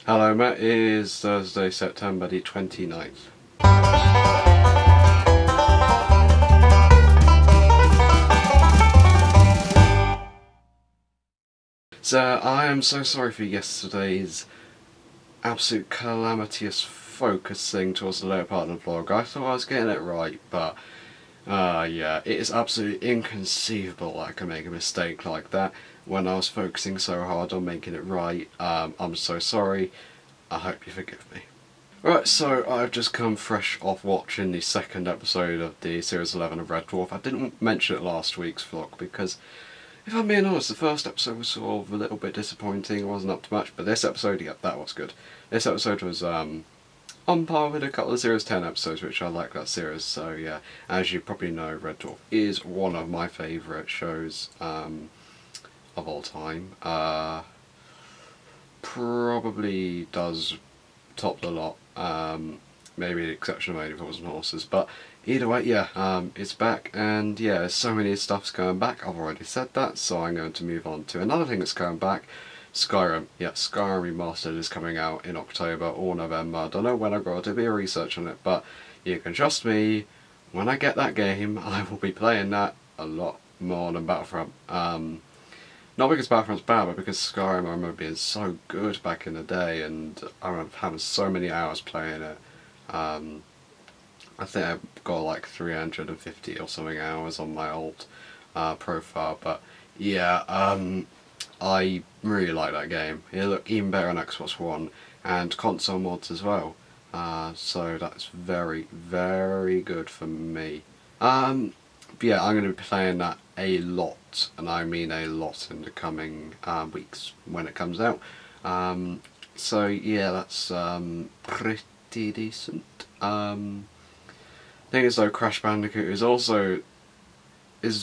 Hello Matt, it is Thursday, September the 29th. So I am so sorry for yesterday's absolute calamitous focusing towards the later part of the vlog. I thought I was getting it right, but yeah, it is absolutely inconceivable that I can make a mistake like that when I was focusing so hard on making it right. I'm so sorry. I hope you forgive me. Right, so I've just come fresh off watching the second episode of the Series 11 of Red Dwarf. I didn't mention it last week's vlog because, if I'm being honest, the first episode was sort of a little bit disappointing. It wasn't up to much, but this episode, yeah, that was good. This episode was on par with a couple of Series 10 episodes, which I like that series. So yeah, as you probably know, Red Dwarf is one of my favourite shows of all time. Probably does top the lot, maybe the exception of Only Fools and Horses, but either way, yeah, it's back, and yeah, so many stuff's going back. I've already said that, so I'm going to move on to another thing that's going back. Skyrim. Yeah, Skyrim Remastered is coming out in October or November. I don't know when I've got to do a research on it, but you can trust me, when I get that game, I will be playing that a lot more than Battlefront. Not because Battlefront's bad, but because Skyrim I remember being so good back in the day, and I remember having so many hours playing it. I think I've got like 350 or something hours on my old profile, but yeah, I really like that game. It looked even better on Xbox One and console mods as well, so that's very, very good for me. But yeah, I'm going to be playing that a lot, and I mean a lot, in the coming weeks when it comes out. So yeah, that's pretty decent. Thing is though, Crash Bandicoot is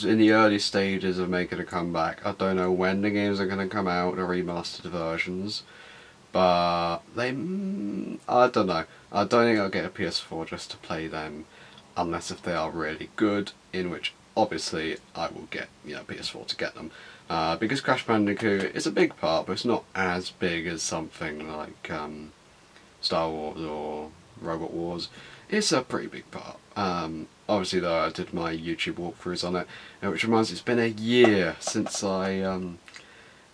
in the early stages of making a comeback. I don't know when the games are going to come out, the remastered versions, but I don't know. I don't think I'll get a PS4 just to play them, unless if they are really good, in which obviously I will get, PS4 to get them. Because Crash Bandicoot is a big part, but it's not as big as something like Star Wars or Robot Wars. It's a pretty big part. Obviously though, I did my YouTube walkthroughs on it, which reminds me, it's been a year since I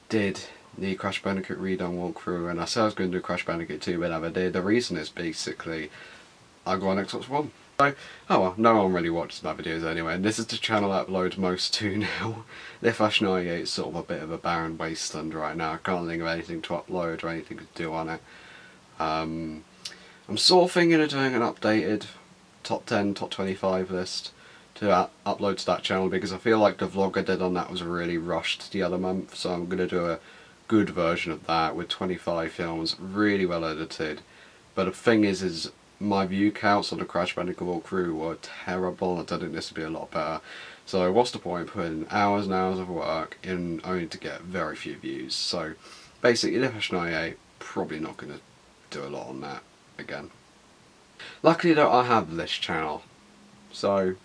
did the Crash Bandicoot redone walkthrough, and I said I was going to do Crash Bandicoot 2, but I never did. The reason is basically I got an Xbox One. So, oh well, no one really watches my videos anyway, and this is the channel I upload most to now. LiftBrown is sort of a bit of a barren wasteland right now. I can't think of anything to upload or anything to do on it. I'm sort of thinking of doing an updated top 10, top 25 list to upload to that channel, because I feel like the vlog I did on that was really rushed the other month, so I'm going to do a good version of that with 25 films, really well edited. But the thing is my view counts on the Crash Bandicoot walkthrough were terrible. I don't think this would be a lot better. So what's the point of putting hours and hours of work in only to get very few views? So basically, LiftBrown probably not going to do a lot on that again. Luckily though, I have this channel, so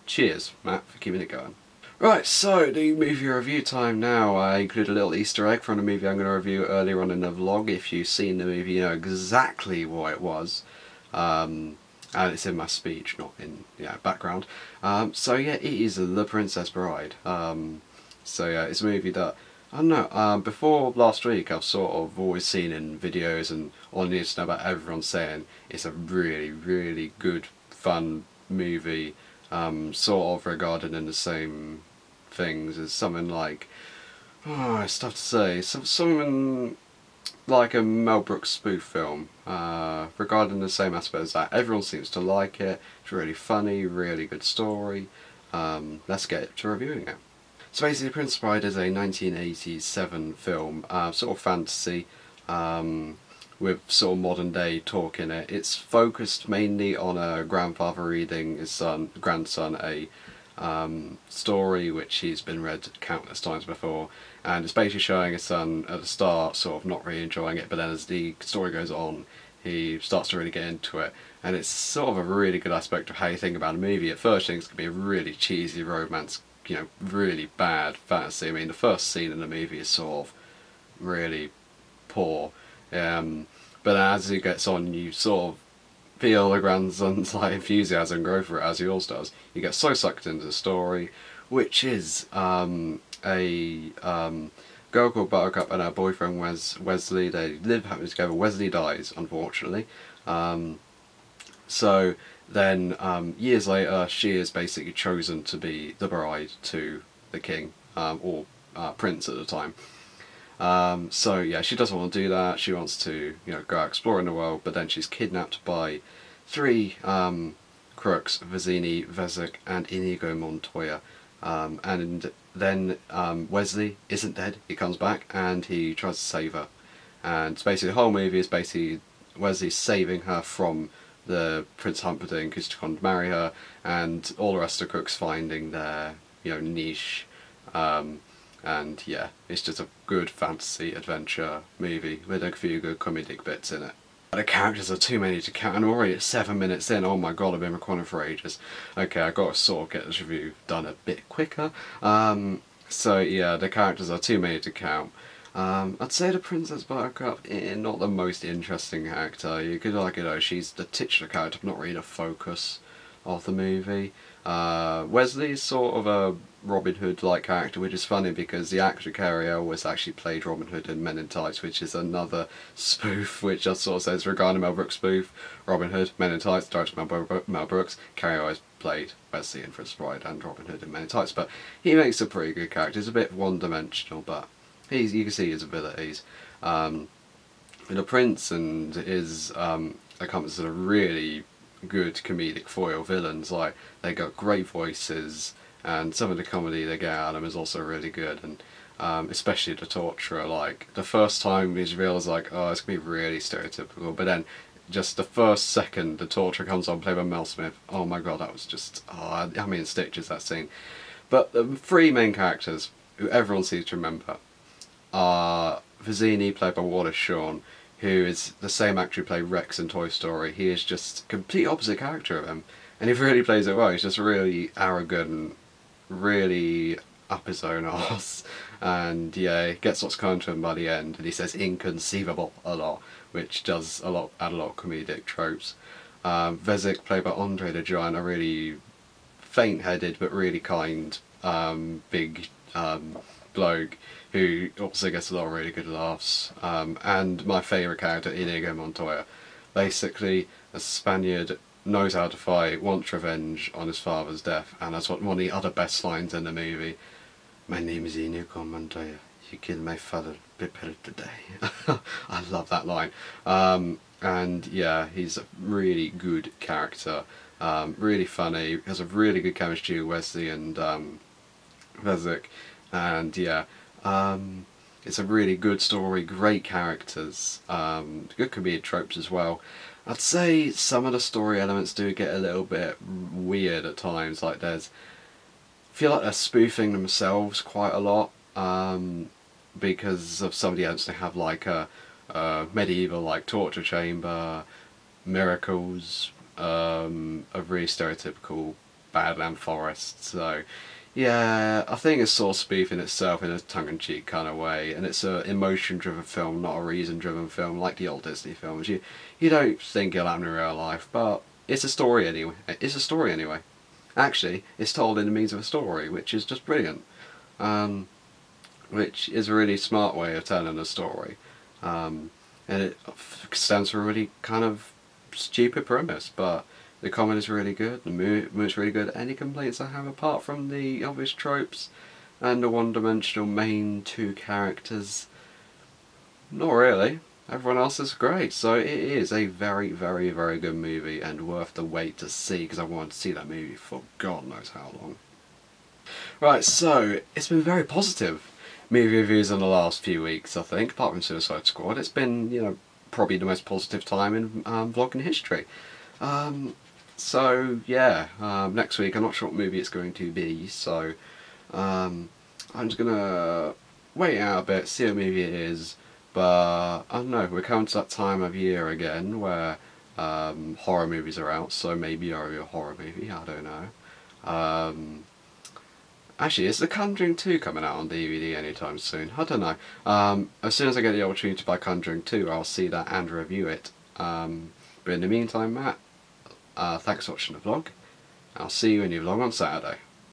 cheers Matt for keeping it going. Right, so the movie review time now. I include a little Easter egg from the movie I'm going to review earlier on in the vlog. If you've seen the movie, you know exactly what it was. And it's in my speech, not in background. So yeah, it is The Princess Bride. So yeah, it's a movie that, I don't know, before last week I've sort of always seen in videos and on the internet about everyone saying it's a really, really good, fun movie, sort of regarded in the same things as something like, it's tough to say, something like a Mel Brooks spoof film, regarding the same aspect as that. Everyone seems to like it. It's really funny, really good story. Let's get to reviewing it. So basically, Princess Bride is a 1987 film, sort of fantasy, with sort of modern day talk in it. It's focused mainly on a grandfather reading his grandson a story which he's been read countless times before, and it's basically showing his son at the start sort of not really enjoying it, but then as the story goes on he starts to really get into it, and it's sort of a really good aspect of how you think about a movie. At first you think it's going to be a really cheesy romance, really bad fantasy. I mean, the first scene in the movie is sort of really poor, But as it gets on, you sort of feel the grandson's like enthusiasm grow for it, as yours does. You get so sucked into the story, which is a girl called Buttercup and her boyfriend Wesley. They live happily together. Wesley dies, unfortunately. So then years later, she is basically chosen to be the bride to the king, or prince at the time. So yeah, she doesn't want to do that. She wants to, go out exploring the world, but then she's kidnapped by three crooks: Vizzini, Vezek, and Inigo Montoya. And then Wesley isn't dead. He comes back and he tries to save her. And it's basically the whole movie is basically Wesley saving her from the Prince Humperdinck who's trying to marry her, and all the rest of the crooks finding their niche. And yeah, it's just a good fantasy adventure movie with a few good comedic bits in it. The characters are too many to count, and I'm already at 7 minutes in. Oh my god, I've been recording for ages. Okay, I've got to sort of get this review done a bit quicker. So yeah, the characters are too many to count. I'd say the Princess Buttercup, not the most interesting character. You could argue, she's the titular character, but not really the focus of the movie. Wesley's sort of a Robin Hood-like character, which is funny because the actor Carriel was actually played Robin Hood in Men in Tights, which is another spoof, which just sort of says regarding Mel Brooks spoof. Robin Hood, Men in Tights, directed by Mel Brooks. Carriel has played Wesley in Princess Bride and Robin Hood in Men in Tights, but he makes a pretty good character. He's a bit one-dimensional, but you can see his abilities. The Prince and is encompasses a really good comedic foil villains. Like, they got great voices, and some of the comedy they get out of them is also really good. And especially the torturer, like the first time you realise like, oh, it's gonna be really stereotypical, but then just the first second the torturer comes on played by Mel Smith, oh my god, that was just, I'm in stitches, that scene. But the three main characters who everyone seems to remember are Vizzini, played by Wallace Shawn, who is the same actor who played Rex in Toy Story. He is just a complete opposite character of him, and he really plays it well. He's just really arrogant, really up his own arse, and yeah, he gets what's coming to him by the end, and he says inconceivable a lot, which does add a lot of comedic tropes. Vezek, played by Andre the Giant, a really faint-headed but really kind, big bloke, who also gets a lot of really good laughs. And my favourite character, Inigo Montoya. Basically, a Spaniard, knows how to fight, wants revenge on his father's death, and that's one of the other best lines in the movie. My name is Inigo Montoya. You killed my father, prepare today. I love that line. And yeah, he's a really good character. Really funny, has a really good chemistry with Wesley and Vezek. And yeah, it's a really good story, great characters, good comedic tropes as well. I'd say some of the story elements do get a little bit weird at times, like I feel like they're spoofing themselves quite a lot, because of some of the elements they have, like a medieval like torture chamber, miracles, a really stereotypical Badland forest, so yeah, I think it's sort of spoofing itself in a tongue-in-cheek kind of way, and it's an emotion-driven film, not a reason-driven film like the old Disney films. You don't think it'll happen in real life, but it's a story anyway. It's a story anyway. Actually, it's told in the means of a story, which is just brilliant. Which is a really smart way of telling a story, and it stands for a really kind of stupid premise, but the comedy is really good, the movie's really good. Any complaints I have apart from the obvious tropes and the one-dimensional main two characters? Not really. Everyone else is great, so it is a very, very, very good movie and worth the wait to see, because I wanted to see that movie for God knows how long. Right, so it's been very positive movie reviews in the last few weeks, I think, apart from Suicide Squad. It's been, probably the most positive time in vlogging history. So yeah, next week I'm not sure what movie it's going to be, so I'm just gonna wait out a bit, see what movie it is, but I don't know, we're coming to that time of year again where horror movies are out, so maybe I'll review a horror movie, I don't know. Actually, is The Conjuring 2 coming out on DVD anytime soon? I don't know. As soon as I get the opportunity to buy Conjuring 2, I'll see that and review it. But in the meantime, Matt, thanks for watching the vlog. I'll see you in your vlog on Saturday.